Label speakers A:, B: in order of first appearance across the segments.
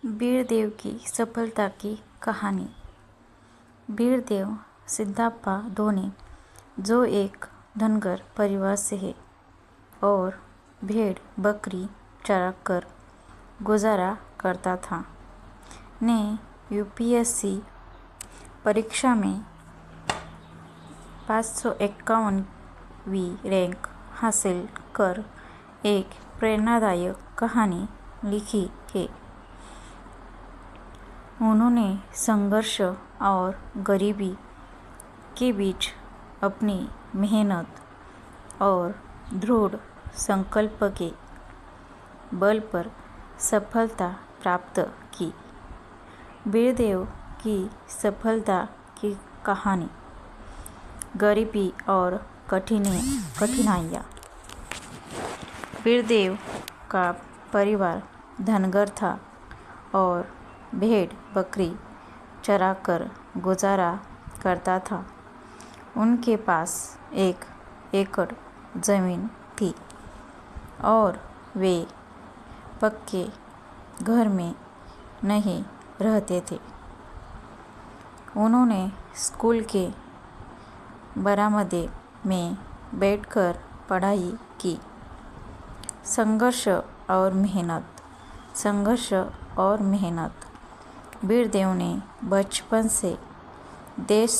A: बीरदेव की सफलता की कहानी। बीरदेव सिद्धप्पा धोनी, जो एक धनगर परिवार से है और भेड़ बकरी चराकर गुजारा करता था, ने यूपीएससी परीक्षा में 551वीं रैंक हासिल कर एक प्रेरणादायक कहानी लिखी है। उन्होंने संघर्ष और गरीबी के बीच अपनी मेहनत और दृढ़ संकल्प के बल पर सफलता प्राप्त की। बीरदेव की सफलता की कहानी। गरीबी और कठिनाइयाँ। बीरदेव का परिवार धनगर था और भेड़ बकरी चराकर गुजारा करता था। उनके पास 1 एकड़ जमीन थी और वे पक्के घर में नहीं रहते थे। उन्होंने स्कूल के बरामदे में बैठकर पढ़ाई की। संघर्ष और मेहनत। बीरदेव ने बचपन से देश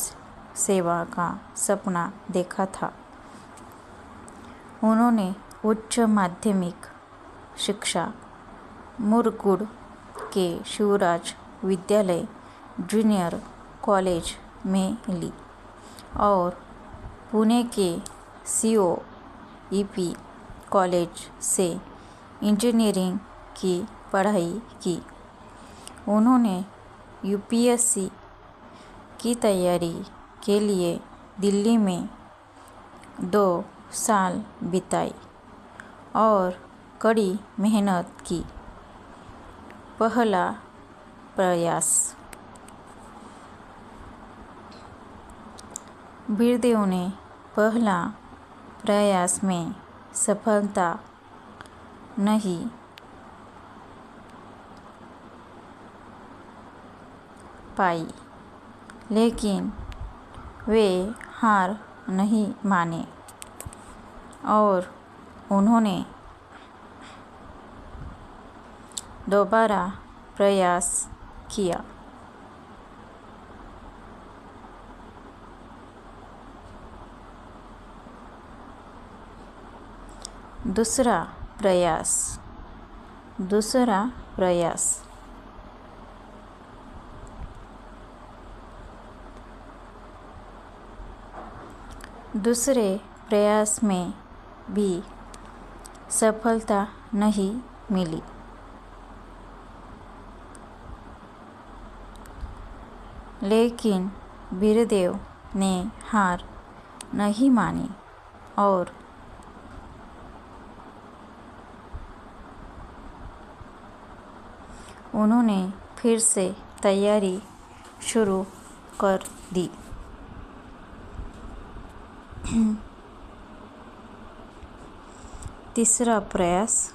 A: सेवा का सपना देखा था। उन्होंने उच्च माध्यमिक शिक्षा मुरगुड के शिवराज विद्यालय जूनियर कॉलेज में ली और पुणे के COEP कॉलेज से इंजीनियरिंग की पढ़ाई की। उन्होंने यूपीएससी की तैयारी के लिए दिल्ली में 2 साल बिताए और कड़ी मेहनत की। पहला प्रयास। बीरदेव ने पहला प्रयास में सफलता नहीं पाई, लेकिन वे हार नहीं माने और उन्होंने दोबारा प्रयास किया। दूसरा प्रयास। दूसरे प्रयास में भी सफलता नहीं मिली, लेकिन बीरदेव ने हार नहीं मानी और उन्होंने फिर से तैयारी शुरू कर दी। तीसरा प्रयास।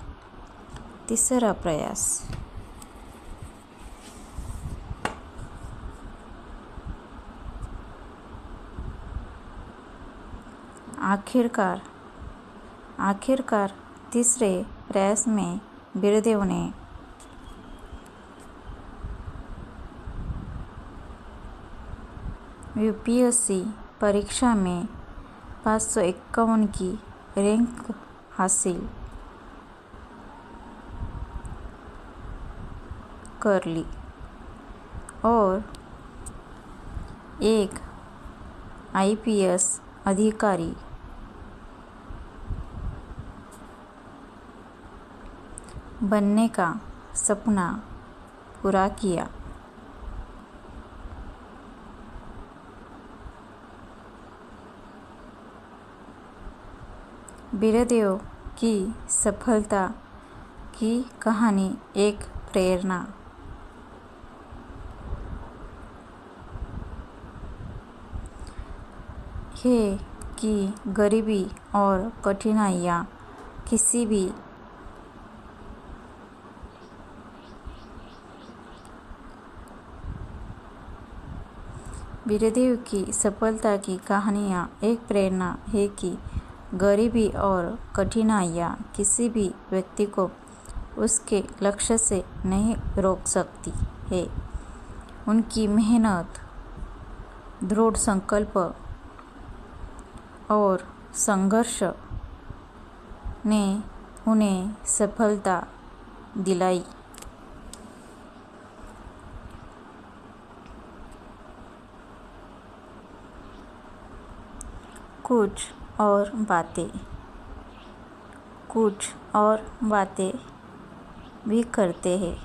A: आखिरकार तीसरे प्रयास में बीरदेव ने यूपीएससी परीक्षा में 551 की रैंक हासिल कर ली और एक IPS अधिकारी बनने का सपना पूरा किया। बीरदेव की सफलता की कहानी एक प्रेरणा है कि गरीबी और कठिनाइयाँ किसी भी वीरदेव की सफलता की कहानियाँ एक प्रेरणा है कि गरीबी और कठिनाइयाँ किसी भी व्यक्ति को उसके लक्ष्य से नहीं रोक सकती है। उनकी मेहनत, दृढ़ संकल्प और संघर्ष ने उन्हें सफलता दिलाई। कुछ और बातें भी करते हैं।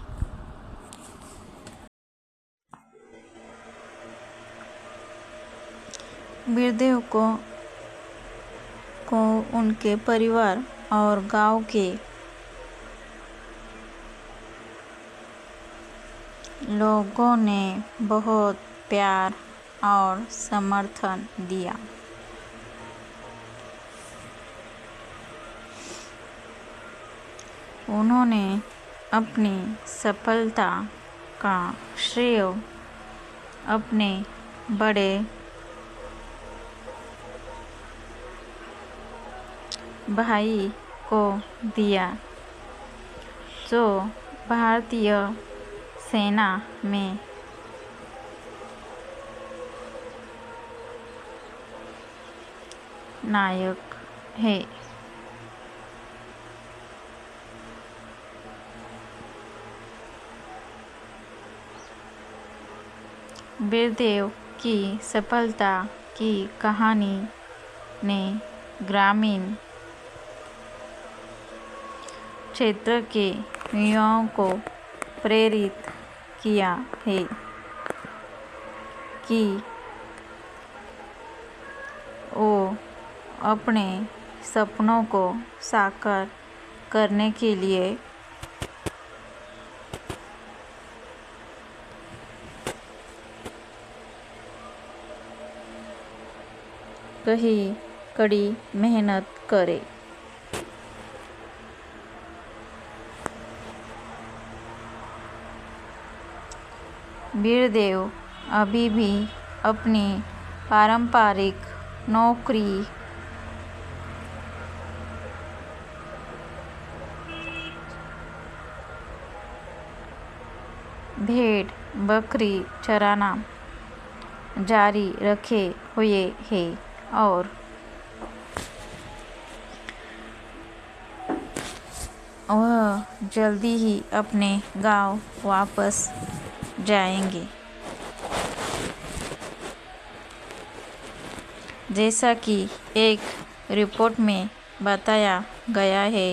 A: वीरदेव को उनके परिवार और गांव के लोगों ने बहुत प्यार और समर्थन दिया। उन्होंने अपनी सफलता का श्रेय अपने बड़े भाई को दिया, जो भारतीय सेना में नायक है। वीरदेव की सफलता की कहानी ने ग्रामीण क्षेत्र के युवाओं को प्रेरित किया है कि वो अपने सपनों को साकार करने के लिए कड़ी मेहनत करें। वीरदेव अभी भी अपनी पारंपरिक नौकरी भेड़ बकरी चराना जारी रखे हुए हैं और वह जल्दी ही अपने गांव वापस जाएंगे। जैसा कि एक रिपोर्ट में बताया गया है,